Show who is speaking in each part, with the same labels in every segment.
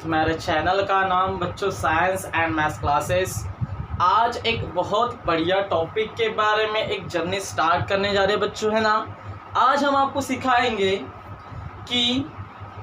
Speaker 1: मेरे चैनल का नाम बच्चों साइंस एंड मैथ्स क्लासेस। आज एक बहुत बढ़िया टॉपिक के बारे में एक जर्नी स्टार्ट करने जा रहे हैं बच्चों, है ना। आज हम आपको सिखाएंगे कि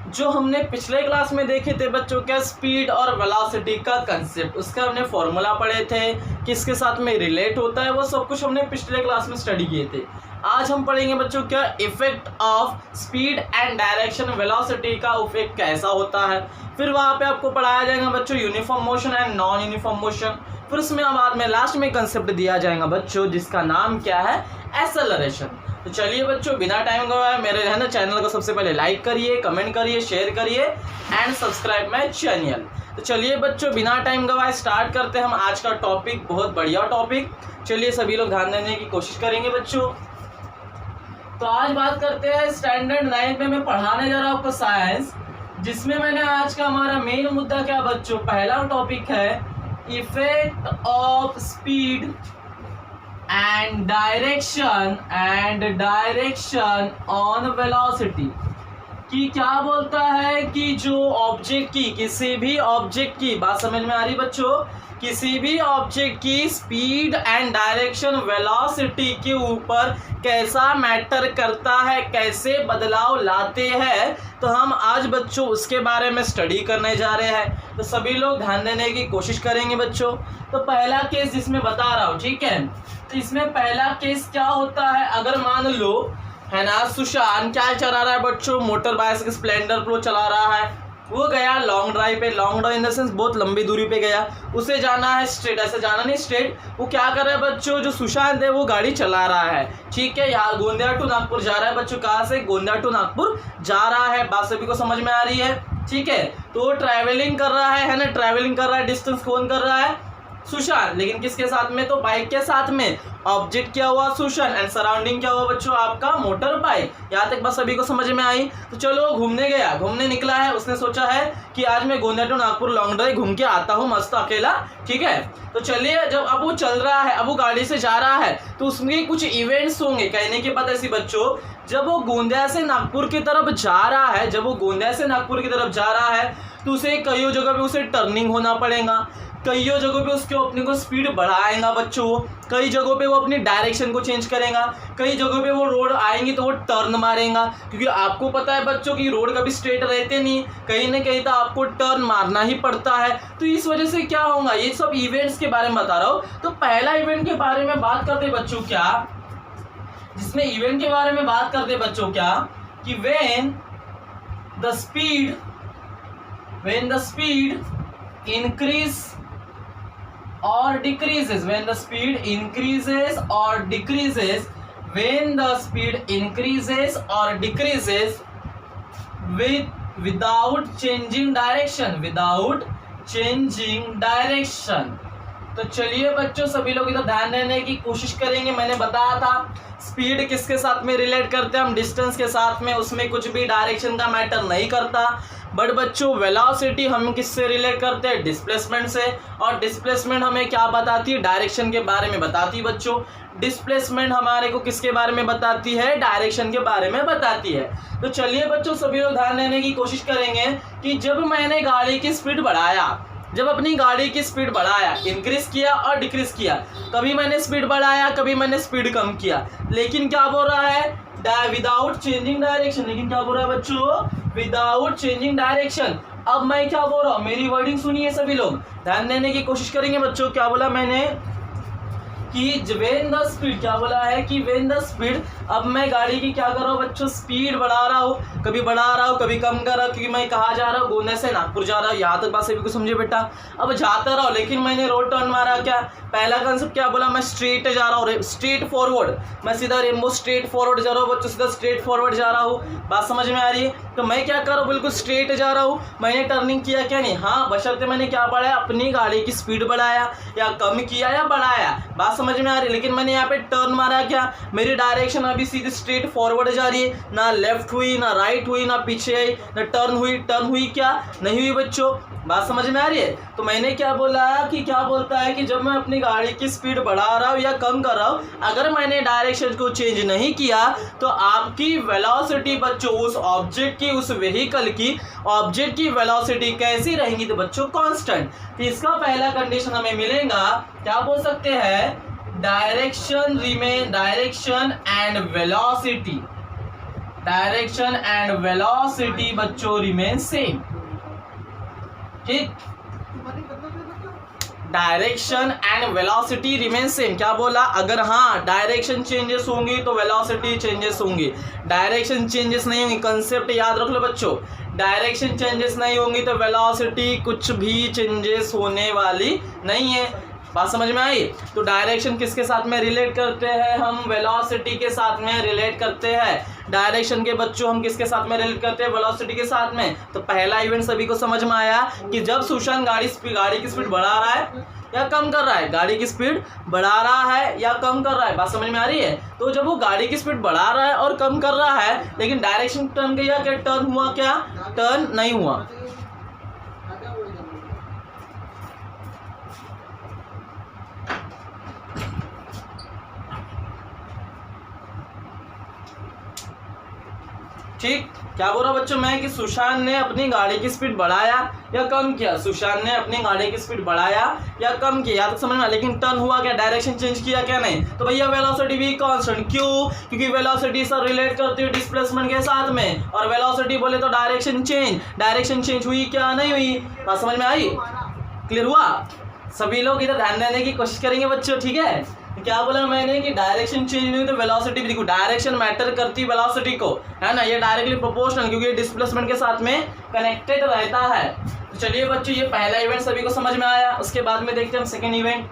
Speaker 1: जो हमने पिछले क्लास में देखे थे बच्चों क्या स्पीड और वेलोसिटी का कंसेप्ट, उसका हमने फॉर्मूला पढ़े थे, किसके साथ में रिलेट होता है, वो सब कुछ हमने पिछले क्लास में स्टडी किए थे। आज हम पढ़ेंगे बच्चों क्या effect of speed and direction velocity का इफेक्ट कैसा होता है। फिर वहाँ पे आपको पढ़ाया जाएगा बच्चों uniform motion and non uniform motion. फिर उसमें बाद में लास्ट में कंसेप्ट दिया जाएगा बच्चों जिसका नाम क्या है, एक्सेलरेशन। तो चलिए बच्चों बिना टाइम गवाए मेरे है ना चैनल को सबसे पहले लाइक करिए, कमेंट करिए, शेयर करिए एंड सब्सक्राइब माय चैनल। तो चलिए बच्चों बिना टाइम गवाए स्टार्ट करते हैं हम आज का टॉपिक, बहुत बढ़िया टॉपिक। चलिए सभी लोग ध्यान देने की कोशिश करेंगे बच्चों। तो आज बात करते हैं स्टैंडर्ड 9 में मैं पढ़ाने जा रहा हूँ आपको साइंस, जिसमें मैंने आज का हमारा मेन मुद्दा क्या बच्चों, पहला टॉपिक है effect of speed and direction on velocity. कि क्या बोलता है कि जो ऑब्जेक्ट की, किसी भी ऑब्जेक्ट की, बात समझ में आ रही बच्चों, किसी भी ऑब्जेक्ट की स्पीड एंड डायरेक्शन वेलोसिटी के ऊपर कैसा मैटर करता है, कैसे बदलाव लाते हैं, तो हम आज बच्चों उसके बारे में स्टडी करने जा रहे हैं। तो सभी लोग ध्यान देने की कोशिश करेंगे बच्चों। तो पहला केस जिसमें बता रहा हूँ, ठीक है। तो इसमें पहला केस क्या होता है, अगर मान लो है ना सुशांत क्या चला रहा है बच्चों, मोटर बाइसिकल स्प्लेंडर प्रो चला रहा है, वो गया लॉन्ग ड्राइव पे, long drive in the sense बहुत लंबी दूरी पे गया, उसे जाना है स्ट्रेट, ऐसे जाना नहीं स्ट्रेट, वो क्या कर रहा है बच्चों, जो सुशांत है वो गाड़ी चला रहा है, ठीक है। यहाँ गोंदिया टू नागपुर जा रहा है बच्चों, कहाँ से, गोंदिया टू नागपुर जा रहा है, बात सभी को समझ में आ रही है, ठीक है। तो ट्रैवलिंग कर रहा है ना, ट्रैवलिंग कर रहा है, डिस्टेंस कौन कर रहा है, सुशांत, लेकिन किसके साथ में, तो बाइक के साथ में। ऑब्जेक्ट क्या हुआ, सुशांत, एंड सराउंडिंग क्या हुआ बच्चों, आपका मोटर बाइक। यहाँ तक बस सभी को समझ में आई। तो चलो घूमने गया, घूमने निकला है, उसने सोचा है कि आज मैं Gondia to Nagpur long drive घूम के आता हूँ मस्त अकेला, ठीक है। तो चलिए जब अब वो चल रहा है, अब वो गाड़ी से जा रहा है, तो उसमें कुछ इवेंट्स होंगे। कहने की बात ऐसी बच्चों, जब वो गोंदिया से नागपुर की तरफ जा रहा है, जब वो गोंदिया से नागपुर की तरफ जा रहा है, तो उसे कई जगह पे उसे टर्निंग होना पड़ेगा, कई जगहों पे उसके अपने को स्पीड बढ़ाएगा बच्चों, कई जगहों पे वो अपनी डायरेक्शन को चेंज करेगा, कई जगहों पे वो रोड आएंगी तो वो टर्न मारेगा, क्योंकि आपको पता है बच्चों कि रोड कभी स्ट्रेट रहते नहीं, कहीं ना कहीं तो आपको टर्न मारना ही पड़ता है। तो इस वजह से क्या होगा, ये सब इवेंट्स के बारे में बता रहा हूँ। तो पहला इवेंट के बारे में बात करते बच्चों क्या, जिसमें इवेंट के बारे में बात करते बच्चों क्या, कि when the speed increase or decreases, when the speed increases or decreases, when the speed increases or decreases without changing direction। तो चलिए बच्चों सभी लोग इधर ध्यान देने की कोशिश करेंगे। मैंने बताया था स्पीड किसके साथ में रिलेट करते हैं हम, डिस्टेंस के साथ में, उसमें कुछ भी डायरेक्शन का मैटर नहीं करता। बट बच्चों वेलोसिटी हम किससे रिलेट करते हैं, डिस्प्लेसमेंट से, और डिस्प्लेसमेंट हमें क्या बताती है, डायरेक्शन के बारे में बताती है बच्चों। डिस्प्लेसमेंट हमारे को किसके बारे में बताती है, डायरेक्शन के बारे में बताती है। तो चलिए बच्चों सभी लोग ध्यान देने की कोशिश करेंगे कि जब मैंने गाड़ी की स्पीड बढ़ाया, जब अपनी गाड़ी की स्पीड बढ़ाया, इंक्रीज किया और डिक्रीज किया, कभी मैंने स्पीड बढ़ाया, कभी मैंने स्पीड कम किया, लेकिन क्या बोल रहा है, विदाउट चेंजिंग डायरेक्शन। लेकिन क्या बोल रहा है बच्चों, विदाउट चेंजिंग डायरेक्शन। अब मैं क्या बोल रहा हूँ, मेरी वर्डिंग सुनिए सभी लोग, ध्यान देने की कोशिश करेंगे बच्चों। क्या बोला मैंने कि वेन द स्पीड, क्या बोला है कि वेन द स्पीड, अब मैं गाड़ी की क्या कर रहा हूँ बच्चों, स्पीड बढ़ा रहा हूँ, कभी बढ़ा रहा हूँ कभी कम कर रहा हूँ, क्योंकि मैं कहाँ जा रहा हूँ, गोंदिया से नागपुर जा रहा हूँ। यहाँ तक बात सभी को समझे बेटा। अब जाता रहा हूँ, लेकिन मैंने रोड टर्न मारा, क्या पहला कंसेप्ट क्या बोला, मैं स्ट्रेट जा रहा हूँ, स्ट्रेट फॉरवर्ड, मैं सीधा रेनबो स्ट्रेट फॉरवर्ड जा रहा हूँ बच्चों, सीधा स्ट्रेट फॉरवर्ड जा रहा हूँ, बात समझ में आ रही है। तो मैं क्या कर रहा हूँ, बिल्कुल स्ट्रेट जा रहा हूँ, मैंने टर्निंग किया क्या नहीं, हाँ बशर्ते मैंने क्या बढ़ाया, अपनी गाड़ी की स्पीड बढ़ाया या कम किया या बढ़ाया, बात समझ में आ रही है। लेकिन मैंने यहाँ पे टर्न मारा, क्या मेरी डायरेक्शन अभी सीधी स्ट्रेट फॉरवर्ड जा रही है, ना लेफ्ट हुई ना राइट हुई ना पीछे आई ना टर्न हुई क्या नहीं हुई बच्चों, बात समझ में आ रही है। तो मैंने क्या बोला कि क्या बोलता है कि जब मैं अपनी गाड़ी की स्पीड बढ़ा रहा हूँ या कम कर रहा हूँ, अगर मैंने डायरेक्शन को चेंज नहीं किया तो आपकी वेलोसिटी बच्चों उस ऑब्जेक्ट की, उस व्हीकल की ऑब्जेक्ट की वेलोसिटी कैसी रहेंगी, तो बच्चों कांस्टेंट। तो इसका पहला कंडीशन हमें मिलेगा, क्या बोल सकते हैं, direction and velocity, direction and velocity बच्चों रिमेन सेम, ठीक, direction and velocity remain same. क्या बोला, अगर हाँ डायरेक्शन चेंजेस होंगी तो वेलोसिटी चेंजेस होंगी, डायरेक्शन चेंजेस नहीं होंगी, कंसेप्ट याद रख लो बच्चों, डायरेक्शन चेंजेस नहीं होंगी तो वेलोसिटी कुछ भी चेंजेस होने वाली नहीं है, बात समझ में आई। तो डायरेक्शन किसके साथ में रिलेट करते हैं, हम वेलोसिटी के साथ में रिलेट करते हैं। डायरेक्शन के बच्चों हम किसके साथ में रिलेट करते हैं, वेलोसिटी के साथ में। तो पहला इवेंट सभी को समझ में आया कि जब सुशांत गाड़ी की स्पीड बढ़ा रहा है या कम कर रहा है, गाड़ी की स्पीड बढ़ा रहा है या कम कर रहा है, बात समझ में आ रही है। तो जब वो गाड़ी की स्पीड बढ़ा रहा है और कम कर रहा है, लेकिन डायरेक्शन टर्न किया, क्या टर्न हुआ, क्या टर्न नहीं हुआ। ठीक, क्या बोल रहा बच्चों मैं कि सुशांत ने अपनी गाड़ी की स्पीड बढ़ाया या कम किया, सुशांत ने अपनी गाड़ी की स्पीड बढ़ाया या कम किया, तो समझ में, लेकिन टर्न हुआ क्या, डायरेक्शन चेंज किया क्या, नहीं। तो भैया वेलोसिटी भी कांस्टेंट, क्यों, क्योंकि वेलोसिटी सर रिलेट करती है डिस्प्लेसमेंट के साथ में, और वेलोसिटी बोले तो डायरेक्शन चेंज हुई क्या, नहीं हुई, बात समझ में आई, क्लियर हुआ। सभी लोग इधर ध्यान देने की कोशिश करेंगे बच्चों, ठीक है। क्या बोला मैंने कि डायरेक्शन चेंज नहीं हुई तो वेलोसिटी भी, देखो डायरेक्शन मैटर करती है वेलोसिटी को, है ना, ये डायरेक्टली प्रोपोर्शनल, क्योंकि ये डिस्प्लेसमेंट के साथ में कनेक्टेड रहता है। तो चलिए बच्चों ये पहला इवेंट सभी को समझ में आया। उसके बाद में देखते हैं हम सेकेंड इवेंट।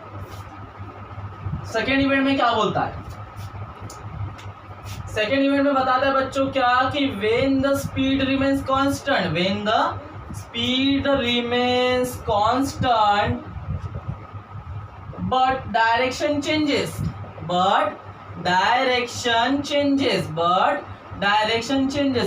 Speaker 1: सेकेंड इवेंट में क्या बोलता है, सेकेंड इवेंट में बताता है बच्चों क्या कि when the speed remains constant, when the speed remains constant but direction changes,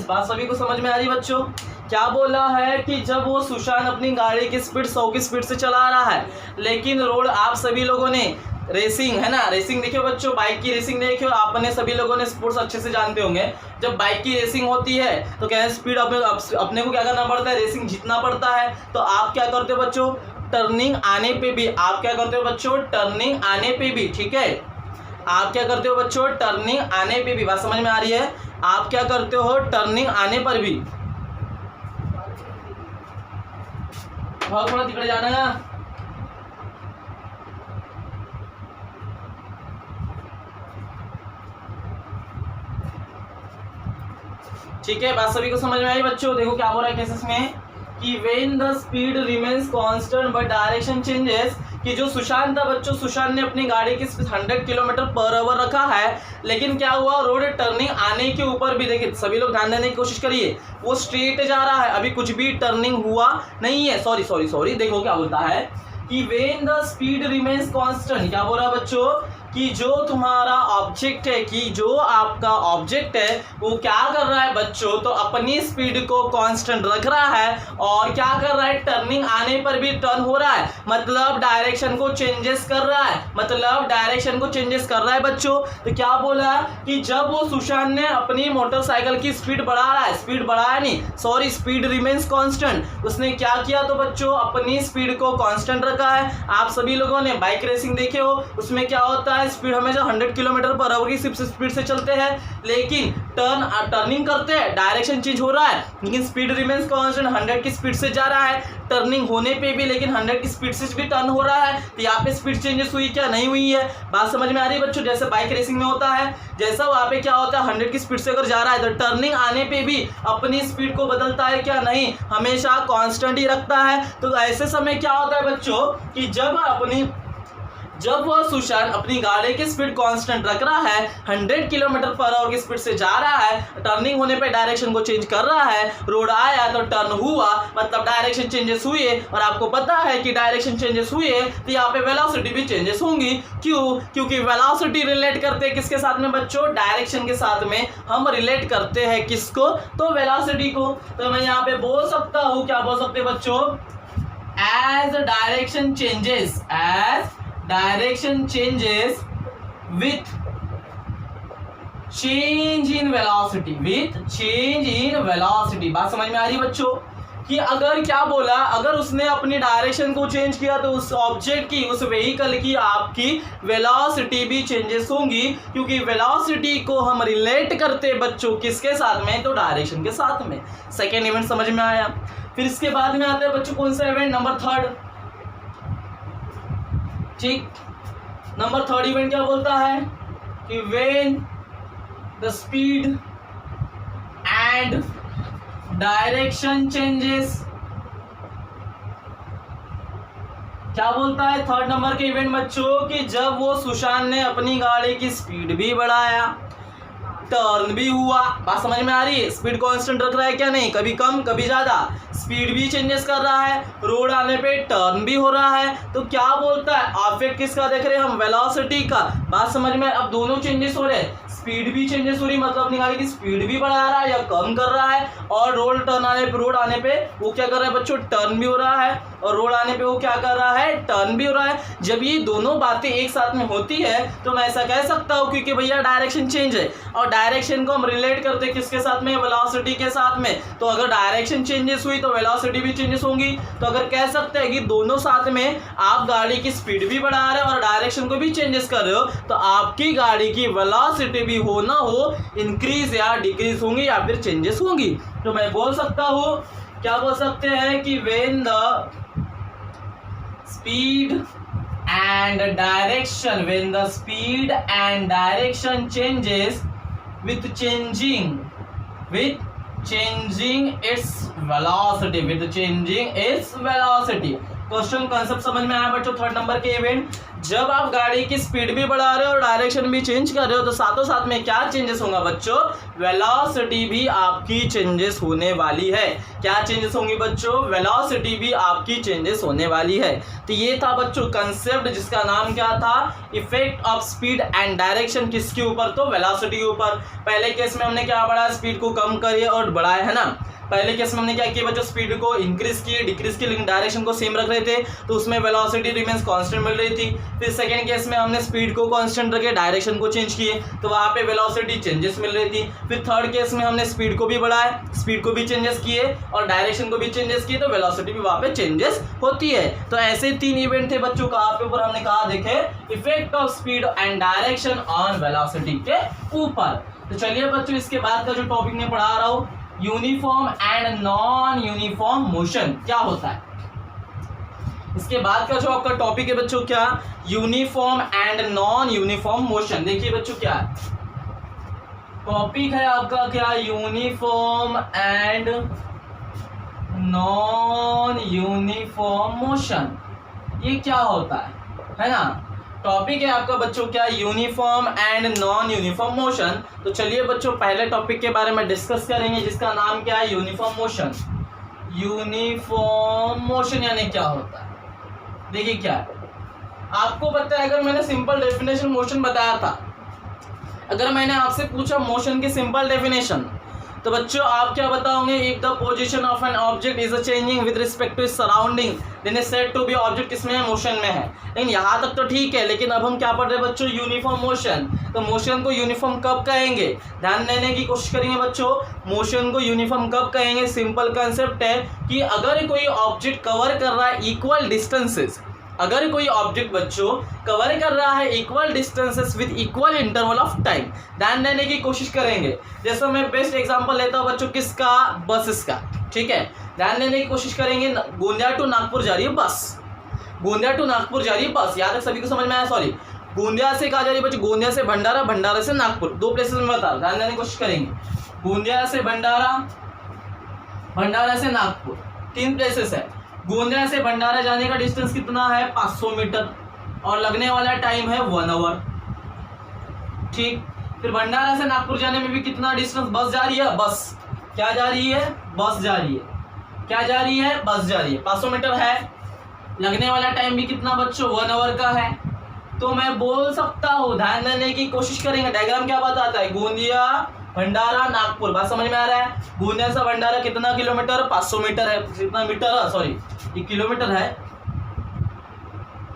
Speaker 1: बात सभी को समझ में आ रही बच्चों। क्या बोला है कि जब वो सुशांत अपनी गाड़ी की स्पीड 100 की स्पीड से चला रहा है, लेकिन रोड, आप सभी लोगों ने रेसिंग, है ना, रेसिंग देखियो बच्चों, बाइक की रेसिंग देखियो, आपने सभी लोगों ने स्पोर्ट्स अच्छे से जानते होंगे। जब बाइक की रेसिंग होती है तो क्या है, स्पीड अपने को क्या करना पड़ता है, रेसिंग जीतना पड़ता है। तो आप क्या करते हो बच्चों, टर्निंग आने पे भी आप क्या करते हो बच्चों, टर्निंग आने पे भी, ठीक है, आप क्या करते हो बच्चों, टर्निंग आने पे भी, बात समझ में आ रही है, आप क्या करते हो टर्निंग आने पर भी। बहुत थोड़ा तिकड़े जाना है, ठीक है, बात सभी को समझ में आई बच्चों। देखो क्या हो रहा है केसेस में कि when the speed remains constant but direction changes, कि जो सुशांत था बच्चों, सुशांत ने अपनी गाड़ी की स्पीड 100 किलोमीटर पर आवर रखा है, लेकिन क्या हुआ, रोड टर्निंग आने के ऊपर भी, देखिए सभी लोग ध्यान देने की कोशिश करिए, वो स्ट्रेट जा रहा है, अभी कुछ भी टर्निंग हुआ नहीं है, सॉरी, देखो क्या बोलता है कि when the speed remains constant, क्या बोल रहा है बच्चों कि जो तुम्हारा ऑब्जेक्ट है, कि जो आपका ऑब्जेक्ट है वो क्या कर रहा है बच्चों, तो अपनी स्पीड को कांस्टेंट रख रहा है, और क्या कर रहा है, टर्निंग आने पर भी टर्न हो रहा है, मतलब डायरेक्शन को चेंजेस कर रहा है, बच्चों। तो क्या बोला कि जब वो सुशांत ने अपनी मोटरसाइकिल की स्पीड बढ़ा रहा है, स्पीड रिमेन्स कांस्टेंट, उसने क्या किया तो बच्चों अपनी स्पीड को कांस्टेंट रखा है। आप सभी लोगों ने बाइक रेसिंग देखे हो, उसमें क्या होता है, स्पीड हमेशा 100 किलोमीटर पर आवर की स्पीड से चलते हैं, लेकिन टर्निंग करते हैं, डायरेक्शन चेंज हो रहा है, लेकिन स्पीड रिमेन्स कांस्टेंट, 100 की स्पीड से जा रहा है, टर्निंग होने पे भी लेकिन 100 की स्पीड से भी टर्न हो रहा है। तो यहाँ पे स्पीड चेंजेस हुई क्या, नहीं हुई है, बात समझ में आ रही है बच्चों। जैसे बाइक रेसिंग में होता है, जैसा वहाँ पे क्या होता है, 100 की स्पीड से अगर जा रहा है तो टर्निंग आने पे भी अपनी स्पीड को बदलता है क्या, नहीं, हमेशा कांस्टेंट ही रखता है। तो ऐसे समय क्या होता है बच्चों कि जब अपनी जब वह सुशांत अपनी गाड़ी की स्पीड कांस्टेंट रख रहा है, 100 किलोमीटर पर आवर की स्पीड से जा रहा है, टर्निंग होने पे डायरेक्शन को चेंज कर रहा है, रोड आया तो टर्न हुआ, मतलब डायरेक्शन चेंजेस हुए, और आपको पता है कि डायरेक्शन चेंजेस हुए तो यहाँ पे वेलोसिटी भी चेंजेस होंगी। क्यों? क्योंकि वेलोसिटी रिलेट करते हैं किसके साथ में बच्चों? डायरेक्शन के साथ में हम रिलेट करते हैं किसको? तो वेलोसिटी को। तो मैं यहाँ पे बोल सकता हूँ, क्या बोल सकते हैं बच्चों? As direction changes with change in velocity, बात समझ में आ रही है बच्चों? कि अगर क्या बोला, अगर उसने अपनी डायरेक्शन को चेंज किया तो उस ऑब्जेक्ट की, उस व्हीकल की आपकी वेलोसिटी भी चेंजेस होंगी, क्योंकि वेलोसिटी को हम रिलेट करते बच्चों किसके साथ में? तो डायरेक्शन के साथ में। सेकेंड इवेंट समझ में आया। फिर इसके बाद में आता है बच्चों कौन सा इवेंट? Number third. ठीक, नंबर थर्ड इवेंट क्या बोलता है कि when the speed and direction changes. क्या बोलता है थर्ड नंबर के इवेंट बच्चों? कि जब वो सुशांत ने अपनी गाड़ी की स्पीड भी बढ़ाया, टर्न भी हुआ। बात समझ में आ रही है? स्पीड कांस्टेंट रख रहा है क्या? नहीं, कभी कम कभी ज्यादा, स्पीड भी चेंजेस कर रहा है, रोड आने पे टर्न भी हो रहा है। तो क्या बोलता है? अफेक्ट किसका देख रहे हैं हम? वेलोसिटी का। बात समझ में? अब दोनों चेंजेस हो रहे हैं, स्पीड भी चेंजेस हो रही, मतलब अपनी गाड़ी की स्पीड भी बढ़ा रहा है या कम कर रहा है, और रोड आने पे वो क्या कर रहा है बच्चों? टर्न भी हो रहा है, और रोड आने पे वो क्या कर रहा है? टर्न भी हो रहा है। जब ये दोनों बातें एक साथ में होती है तो मैं ऐसा कह सकता हूँ, क्योंकि भैया डायरेक्शन चेंज है, और डायरेक्शन को हम रिलेट करते हैं किसके साथ में? वेलोसिटी के साथ में। तो अगर डायरेक्शन चेंजेस हुई तो वेलोसिटी भी चेंजेस होंगी। तो अगर कह सकते हैं कि दोनों साथ में, आप गाड़ी की स्पीड भी बढ़ा रहे हो और डायरेक्शन को भी चेंजेस कर रहे हो, तो आपकी गाड़ी की वेलोसिटी भी हो ना हो, इंक्रीज या डिक्रीज होंगी या फिर चेंजेस होंगी। तो मैं बोल सकता हूं, क्या बोल सकते हैं कि when the speed and direction changes with changing its velocity। Question concept समझ में आया बच्चों? थर्ड नंबर के इवेंट, जब आप गाड़ी की स्पीड भी बढ़ा रहे हो और डायरेक्शन भी चेंज कर रहे हो तो साथों साथ में क्या चेंजेस होगा बच्चों? वेलोसिटी भी आपकी चेंजेस होने वाली है। क्या चेंजेस होंगी बच्चों? वेलोसिटी भी आपकी चेंजेस होने वाली है। तो ये था बच्चों कंसेप्ट, जिसका नाम क्या था? Effect of speed and direction. किसके ऊपर? तो वेलोसिटी के ऊपर। पहले केस में हमने क्या बढ़ाया? स्पीड को कम करिए और बढ़ाया, है ना? पहले केस में हमने क्या किया बच्चों? स्पीड को इंक्रीज किए, डिक्रीज किए, लेकिन डायरेक्शन को सेम रख रहे थे, तो उसमें वेलोसिटी रिमेंस कांस्टेंट मिल रही थी। फिर सेकंड केस में हमने स्पीड को कांस्टेंट रखे, डायरेक्शन को चेंज किए, तो वहां पे वेलोसिटी चेंजेस मिल रही थी। फिर थर्ड केस में हमने स्पीड को भी बढ़ाया, स्पीड को भी चेंजेस किए और डायरेक्शन को भी चेंजेस किए, तो वेलोसिटी भी वहां पे चेंजेस होती है। तो ऐसे तीन इवेंट थे बच्चों। कहाँ पे ऊपर हमने कहा देखे? Effect of speed and direction on velocity के ऊपर। तो चलिए बच्चों, इसके बाद का जो टॉपिक मैं पढ़ा रहा हूँ, uniform and non uniform motion, क्या होता है? इसके बाद का जो आपका टॉपिक है बच्चों, क्या? Uniform and non uniform motion. देखिए बच्चों, क्या है टॉपिक है आपका? क्या? Uniform and non uniform motion. ये क्या होता है ना? टॉपिक है आपका बच्चों, क्या? Uniform and non uniform motion. तो चलिए बच्चों, पहले टॉपिक के बारे में डिस्कस करेंगे, जिसका नाम क्या है? Uniform motion. यूनिफॉर्म मोशन यानी क्या होता है? देखिए क्या है, आपको पता है, अगर मैंने सिंपल डेफिनेशन मोशन बताया था, अगर मैंने आपसे पूछा मोशन की सिंपल डेफिनेशन, तो बच्चों आप क्या बताओगे? If the position of an object is changing with respect to its surrounding then is said to be object किसमें है? मोशन में है। लेकिन यहाँ तक तो ठीक है, लेकिन अब हम क्या पढ़ रहे हैं बच्चों? Uniform motion. तो मोशन को यूनिफॉर्म कब कहेंगे? ध्यान देने की कोशिश करेंगे बच्चों, मोशन को यूनिफॉर्म कब कहेंगे? सिंपल कंसेप्ट है कि अगर कोई ऑब्जेक्ट कवर कर रहा है इक्वल डिस्टेंसेस, अगर कोई ऑब्जेक्ट बच्चों कवर कर रहा है equal distances with equal interval of time, ध्यान देने की कोशिश करेंगे। जैसे मैं बेस्ट एग्जांपल लेता हूँ बच्चों, किसका? बसेस का। ठीक है, ध्यान देने की कोशिश करेंगे। गोंदिया टू नागपुर जा रही है बस, गोंदिया टू नागपुर जा रही है बस। याद है सभी को? समझ में आया? सॉरी, गोंदिया से कहा जा रही है बच्चों? गोंदिया से भंडारा, भंडारा से नागपुर, दो प्लेसेस में बता, ध्यान देने की कोशिश करेंगे। गोंदिया से भंडारा, भंडारा से नागपुर, तीन प्लेसेस है। गोंदिया से भंडारा जाने का डिस्टेंस कितना है? 500 मीटर। और लगने वाला टाइम है 1 आवर। ठीक, फिर भंडारा से नागपुर जाने में भी कितना डिस्टेंस, बस जा रही है, बस क्या जा रही है, बस जा रही है, क्या जा रही है, बस जा रही है, 500 मीटर है। लगने वाला टाइम भी कितना बच्चों, 1 आवर का है। तो मैं बोल सकता हूँ, ध्यान देने की कोशिश करेंगे, डायग्राम क्या बताता है, गोंदिया भंडारा नागपुर, बात समझ में आ रहा है। गोंदिया से भंडारा कितना किलोमीटर, 500 मीटर है, कितना मीटर, सॉरी ये किलोमीटर है,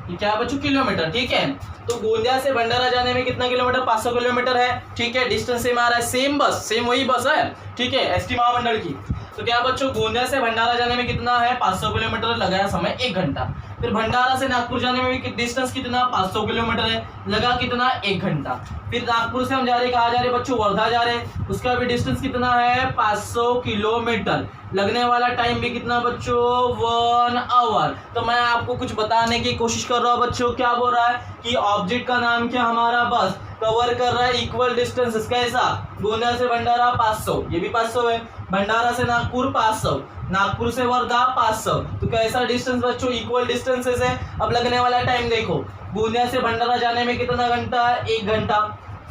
Speaker 1: ये क्या बच्चों, किलोमीटर, ठीक है। तो गोंदिया से भंडारा जाने में कितना किलोमीटर, 500 किलोमीटर है, ठीक है। डिस्टेंस सेम आ रहा है, सेम बस, सेम वही बस है, ठीक है, एसटी महामंडल की। तो क्या बच्चों, गोंदिया से भंडारा जाने में कितना है, 500 किलोमीटर, लगाया समय 1 घंटा। फिर भंडारा से नागपुर जाने में भी डिस्टेंस कितना, 500 किलोमीटर है, लगा कितना, 1 घंटा। फिर नागपुर से हम जा रहे, कहाँ जा रहे बच्चों, वर्धा जा रहे, उसका भी डिस्टेंस कितना है, 500 किलोमीटर, लगने वाला टाइम भी कितना बच्चों, 1 आवर। तो मैं आपको कुछ बताने की कोशिश कर रहा हूँ बच्चों, क्या बोल रहा है कि ऑब्जेक्ट का नाम क्या, हमारा बस कवर कर रहा है इक्वल डिस्टेंसेस, कैसा, गोंदिया से भंडारा 500, ये भी 500 है, भंडारा से नागपुर 500, नागपुर से वर्धा 500, तो कैसा डिस्टेंस बच्चों, इक्वल डिस्टेंसेस है। अब लगने वाला टाइम देखो, गोंदिया से भंडारा जाने में कितना घंटा, 1 घंटा,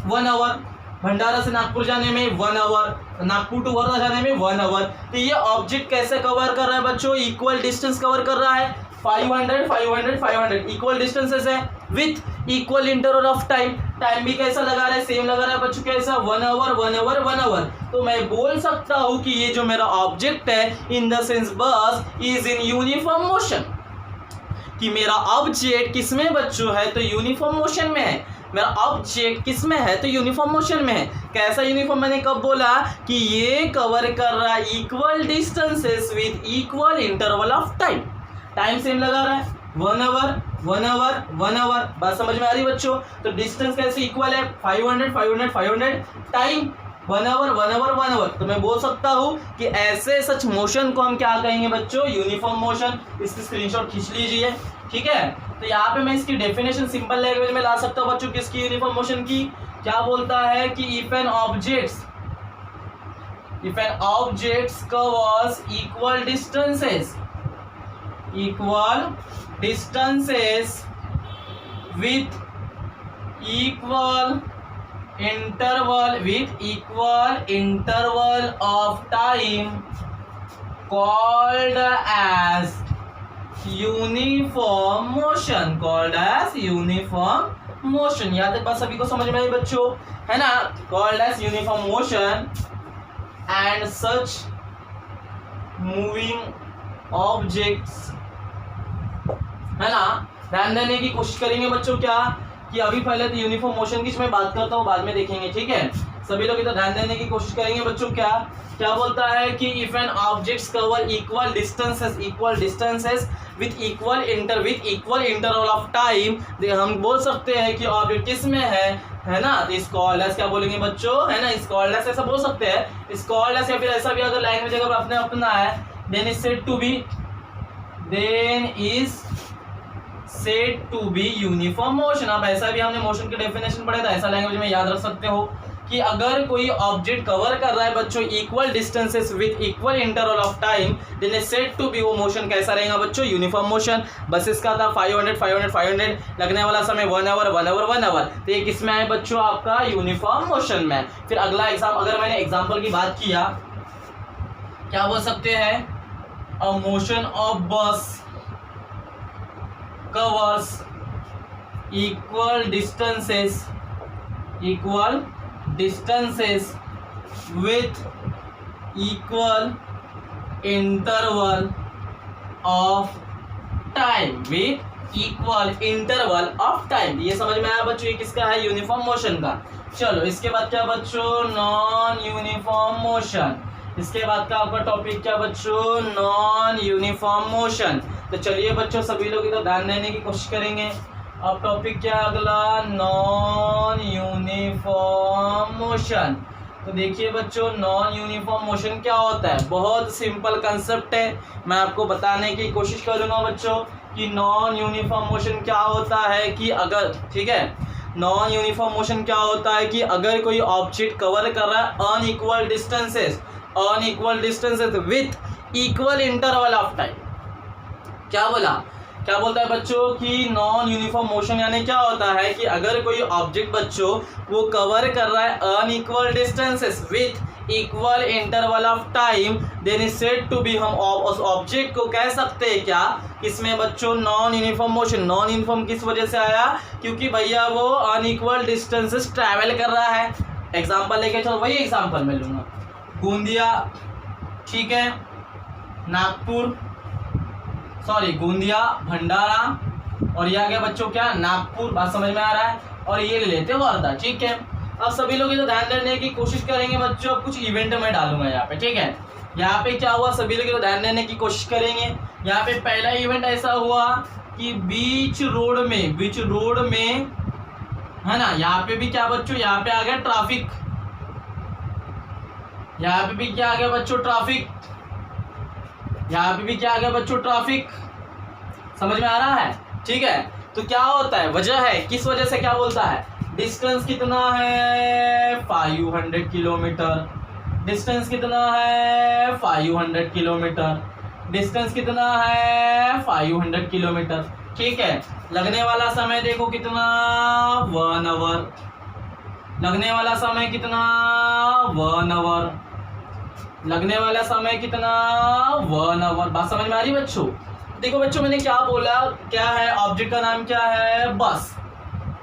Speaker 1: 1 आवर, भंडारा से नागपुर जाने में 1 आवर, नागपुर टू वर्धा जाने में 1 आवर। तो ये ऑब्जेक्ट कैसे कवर कर रहा है बच्चों, इक्वल डिस्टेंस कवर कर रहा है, 500 500 500 इक्वल डिस्टेंसेस है with equal interval of time. Time भी कैसा लगा रहा है, सेम लगा रहा है बच्चों, कैसा, 1 आवर 1 आवर 1 आवर। तो मैं बोल सकता हूँ कि ये जो मेरा ऑब्जेक्ट है, इन द सेंस बस इज इन यूनिफॉर्म मोशन, कि मेरा ऑब्जेक्ट किसमें बच्चों है, तो यूनिफॉर्म मोशन में है। मेरा ऑब्जेक्ट किस में है, तो यूनिफॉर्म मोशन में है। कैसा यूनिफॉर्म, मैंने कब बोला कि ये कवर कर रहा है equal distances with equal interval of time. Time same लगा रहा है, 1 आवर 1 आवर 1 आवर, बात समझ में आ रही बच्चों। तो डिस्टेंस कैसे इक्वल है, 500 500 500, टाइम 1 आवर 1 आवर 1 आवर। तो मैं बोल सकता हूँ कि ऐसे सच मोशन को हम क्या कहेंगे बच्चों, यूनिफॉर्म मोशन। इसकी स्क्रीनशॉट खींच लीजिए, ठीक है। तो यहाँ पे मैं इसकी डेफिनेशन सिंपल लैंग्वेज में ला सकता हूँ बच्चों, किसकी, यूनिफॉर्म मोशन की। क्या बोलता है कि if an objects covers equal distances with equal interval of time called as uniform motion। याद है, बस सभी को समझ में आई बच्चों, है ना, called as uniform motion and such moving objects, है ना। ध्यान देने की कोशिश करेंगे बच्चों, क्या कि अभी पहले तो यूनिफॉर्म मोशन की मैं बात करता हूँ, बाद में देखेंगे, ठीक है। सभी लोग इधर ध्यान देने की कोशिश करेंगे बच्चों। क्या बोलता है कि if an objects cover equal distances with equal interval of time, हम बोल सकते हैं कि ऑब्जेक्ट किस में है ना, इस कॉल्ड एज, क्या बोलेंगे बच्चों, है ना, इस कॉल्ड एज, ऐसा बोल सकते हैं, इस कॉल्ड एज, या फिर ऐसा भी अगर लैंग्वेज अगर अपने अपना है, then is said to be uniform motion. अब ऐसा भी हमने मोशन की डेफिनेशन पढ़ा था, ऐसा लैंग्वेज में याद रख सकते हो कि अगर कोई ऑब्जेक्ट कवर कर रहा है बच्चों equal distances with equal interval of time, then is said to be, वो मोशन कैसा रहेगा बच्चों, यूनिफॉर्म मोशन। बस इसका था 500 500 500, लगने वाला समय 1 आवर 1 आवर 1 आवर। तो ये किस में है बच्चों, आपका यूनिफॉर्म मोशन में। फिर अगला एग्जाम, अगर मैंने एग्जाम्पल की बात किया, क्या बोल सकते हैं, अ मोशन ऑफ बस covers equal distances with equal interval of time, ये समझ में आया बच्चों, ये किसका है, यूनिफॉर्म मोशन का। चलो इसके बाद क्या बच्चों, नॉन यूनिफॉर्म मोशन। इसके बाद का आपका टॉपिक क्या बच्चों, नॉन यूनिफॉर्म मोशन। तो चलिए बच्चों, सभी लोग इधर ध्यान देने की कोशिश करेंगे। अब टॉपिक क्या अगला, नॉन यूनिफॉर्म मोशन। तो देखिए बच्चों, नॉन यूनिफॉर्म मोशन क्या होता है, बहुत सिंपल कंसेप्ट है, मैं आपको बताने की कोशिश करूंगा बच्चों कि नॉन यूनिफॉर्म मोशन क्या होता है। कि अगर, ठीक है, नॉन यूनिफॉर्म मोशन क्या होता है कि अगर कोई ऑब्जेक्ट कवर कर रहा है unequal distances with equal interval of time. क्या बोला क्या बोलता है बच्चों कि नॉन यूनिफॉर्म मोशन यानी क्या होता है कि अगर कोई ऑब्जेक्ट बच्चों वो कवर कर रहा है unequal distances with equal interval of time, then is said to be, हम उस ऑब्जेक्ट को कह सकते हैं क्या, इसमें बच्चों non uniform motion. Non uniform किस वजह से आया, क्योंकि भैया वो अनइक्वल डिस्टेंसेस ट्रैवल कर रहा है। एग्जाम्पल लेके चलो, वही एग्जाम्पल मैं लूंगा, गोंदिया, ठीक है, नागपुर, सॉरी गोंदिया, भंडारा, और ये आ गया बच्चों क्या, नागपुर, बात समझ में आ रहा है, और ये ले लेते हैं वर्धा, ठीक है। अब सभी लोग इधर ध्यान देने की कोशिश करेंगे बच्चों, अब कुछ इवेंट में डालूंगा यहाँ पे, ठीक है। यहाँ पे क्या हुआ, सभी लोग इधर ध्यान देने की कोशिश करेंगे। यहाँ पे पहला इवेंट ऐसा हुआ कि बीच रोड में है ना, यहाँ पे भी क्या बच्चों, यहाँ पे आ गया ट्रैफिक, यहाँ पे भी क्या आ गया बच्चों, ट्रैफिक, यहाँ पे भी क्या आ गया बच्चों, ट्रैफिक, समझ में आ रहा है, ठीक है। तो क्या होता है, वजह है, किस वजह से, क्या बोलता है, डिस्टेंस कितना है 500 किलोमीटर, डिस्टेंस कितना है 500 किलोमीटर, डिस्टेंस कितना है 500 किलोमीटर, ठीक है। लगने वाला समय देखो कितना, 1 आवर, लगने वाला समय कितना, 1 आवर, लगने वाला समय कितना, 1 आवर, बात समझ में आ रही बच्चों। देखो बच्चों मैंने क्या बोला, क्या है ऑब्जेक्ट का नाम, क्या है बस,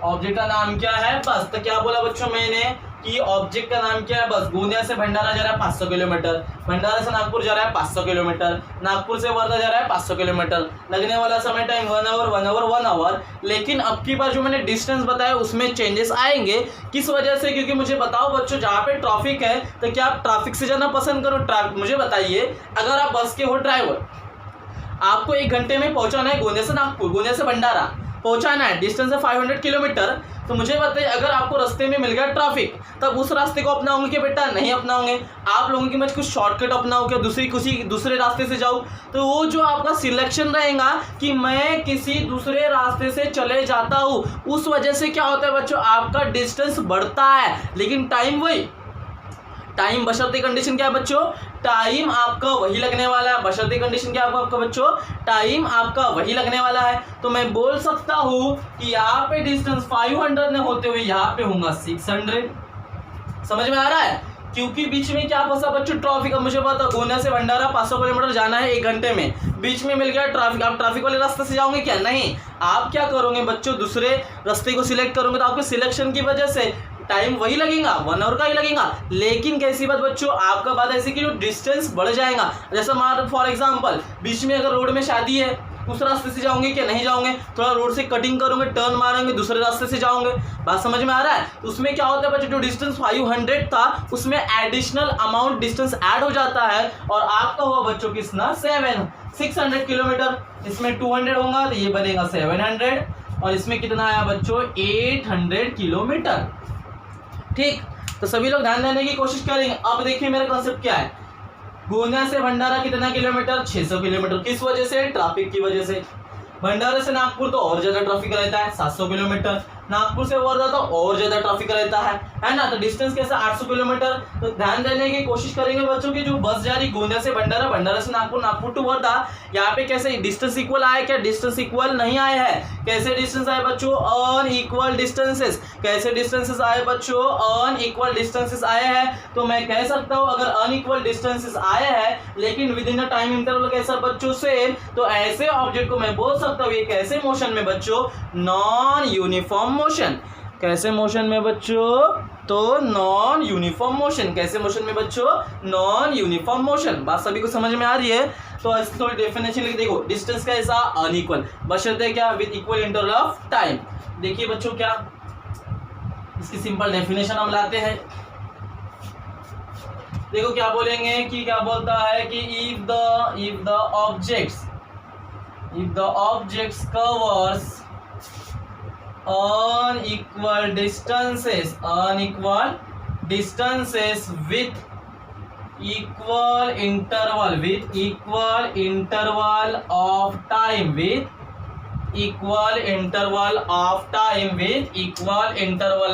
Speaker 1: ऑब्जेक्ट का नाम क्या है बस। तो क्या बोला बच्चों मैंने कि ऑब्जेक्ट का नाम क्या है बस। गोंदिया से भंडारा जा रहा है 500 किलोमीटर, भंडारा से नागपुर जा रहा है 500 किलोमीटर, नागपुर से वर्धा जा रहा है 500 किलोमीटर, लगने वाला समय टाइम 1 आवर 1 आवर 1 आवर। लेकिन अब की बार जो मैंने डिस्टेंस बताया उसमें चेंजेस आएंगे, किस वजह से, क्योंकि मुझे बताओ बच्चों जहाँ पे ट्रैफिक है तो क्या आप ट्रैफिक से जाना पसंद करो, मुझे बताइए। अगर आप बस के हो ड्राइवर, आपको 1 घंटे में पहुंचाना है गोंदिया से नागपुर, गोंदिया से भंडारा पहुंचाना है, डिस्टेंस है 500 किलोमीटर, तो मुझे बताइए अगर आपको रास्ते में मिल गया ट्रैफिक, तब उस रास्ते को अपनाओगे कि बेटा नहीं अपनाओगे, आप लोगों की मैं कुछ शॉर्टकट अपनाओ क्या, दूसरे रास्ते से जाऊँ, तो वो जो आपका सिलेक्शन रहेगा कि मैं किसी दूसरे रास्ते से चले जाता हूँ, उस वजह से क्या होता है बच्चों, आपका डिस्टेंस बढ़ता है, लेकिन टाइम वही, टाइम बशर्ते कंडीशन क्या है बच्चों, टाइम आपका वही लगने वाला है, बशर्ते कंडीशन क्या है आपका बच्चों, टाइम आपका वही लगने वाला है। तो मैं बोल सकता हूं कि यहाँ पे डिस्टेंस 500 ने होते हुए यहाँ पे होगा 600, समझ में आ रहा है, क्योंकि बीच में क्या फंसा बच्चों, ट्रैफिक। अब मुझे पता गोंदिया से भंडारा 500 किलोमीटर जाना है 1 घंटे में, बीच में मिल गया ट्रैफिक, आप ट्रैफिक वाले रास्ते से जाओगे क्या, नहीं, आप क्या करोगे बच्चों, दूसरे रास्ते को सिलेक्ट करोगे, तो आपके सिलेक्शन की वजह से टाइम वही लगेगा, 1 आवर का ही लगेगा, लेकिन कैसी बात बच्चों, आपका बात ऐसी कि जो डिस्टेंस बढ़ जाएगा। जैसा मान फॉर एग्जांपल बीच में अगर रोड में शादी है, उस रास्ते से जाओगे क्या, नहीं जाओगे, थोड़ा रोड से कटिंग करोगे, टर्न मारेंगे, दूसरे रास्ते से जाओगे, बात समझ में आ रहा है। उसमें क्या होता है बच्चों, जो डिस्टेंस 500 था उसमें एडिशनल अमाउंट डिस्टेंस ऐड हो जाता है, और आपका हुआ बच्चों कितना 600 किलोमीटर, इसमें 200 होगा तो ये बनेगा 700, और इसमें कितना आया बच्चों 800 किलोमीटर, ठीक। तो सभी लोग ध्यान देने की कोशिश करेंगे। अब देखिए मेरा कॉन्सेप्ट क्या है, गोंदिया से भंडारा कितना किलोमीटर, 600 किलोमीटर, किस वजह से, ट्रैफिक की वजह से। भंडारा से नागपुर तो और ज्यादा ट्रैफिक रहता है 700 किलोमीटर, नागपुर से वर्धा तो और ज्यादा ट्रैफिक रहता है ना, तो डिस्टेंस कैसे 800 किलोमीटर। तो ध्यान देने की कोशिश करेंगे बच्चों की जो बस जा रही गोंदिया से भंडारा, भंडारा से नागपुर, नागपुर टू वर्धा, यहाँ पे कैसे डिस्टेंस इक्वल आया क्या, डिस्टेंस इक्वल नहीं आए हैं। कैसे डिस्टेंस आए बच्चों, अनइक्वल डिस्टेंसेस, कैसे डिस्टेंसेस आए बच्चों, अनइक्वल डिस्टेंसेस आए हैं। तो मैं कह सकता हूँ अगर अनइक्वल डिस्टेंसेस आए हैं लेकिन with in the time interval कैसा बच्चों सेम, तो ऐसे ऑब्जेक्ट को मैं बोल सकता हूँ ये कैसे मोशन में बच्चों, नॉन यूनिफॉर्म मोशन। कैसे मोशन में बच्चों, तो नॉन यूनिफॉर्म मोशन। कैसे मोशन में बच्चों, नॉन यूनिफॉर्म मोशन। बात सभी को समझ में आ रही है। तो इसकी थोड़ी डेफिनेशन लिख, देखो डिस्टेंस का ऐसा अनइक्वल, बशर्ते क्या with equal interval of time. देखिए बच्चों क्या, इसकी सिंपल डेफिनेशन हम लाते हैं। देखो क्या बोलेंगे कि क्या बोलता है कि if the objects covers unequal distances with equal interval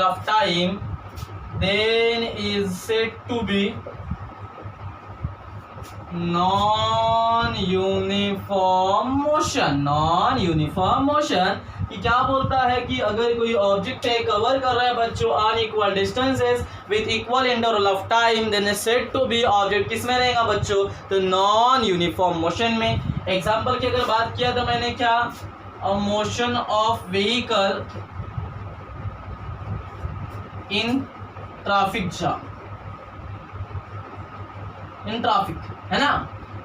Speaker 1: of time, then is said to be non uniform motion. Non uniform motion कि क्या बोलता है कि अगर कोई ऑब्जेक्ट है कवर कर रहा है बच्चों unequal distances with equal interval of time, then is said to be object किस में रहेगा बच्चों, तो नॉन यूनिफॉर्म मोशन में। एग्जांपल की अगर बात किया तो मैंने क्या, a motion of vehicle in traffic jam, in traffic, है ना,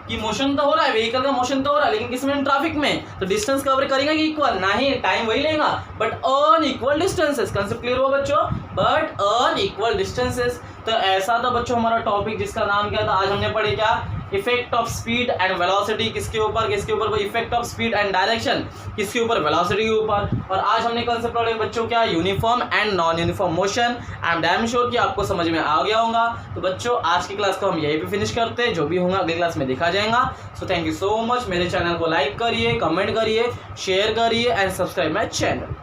Speaker 1: कि मोशन तो हो रहा है, व्हीकल का मोशन तो हो रहा है, लेकिन किसमें, ट्रैफिक में, तो डिस्टेंस कवर करेगा कि इक्वल, नहीं टाइम वही लेगा but unequal distances. Concept clear हुआ बच्चों, बट अनइक्वल डिस्टेंसेस। तो ऐसा था बच्चों हमारा टॉपिक जिसका नाम क्या था, आज हमने पढ़े क्या, effect of speed and velocity, किसके ऊपर, effect of speed and direction किसके ऊपर, वेलोसिटी के ऊपर। और आज हमने कंसेप्ट पढ़े बच्चों क्या, uniform and non uniform motion. I am damn sure कि आपको समझ में आ गया होगा। तो बच्चों आज की क्लास को हम यहीं पे फिनिश करते हैं, जो भी होगा अगली क्लास में देखा जाएगा। So thank you so much. मेरे चैनल को लाइक करिए, कमेंट करिए, शेयर करिए एंड सब्सक्राइब माई चैनल।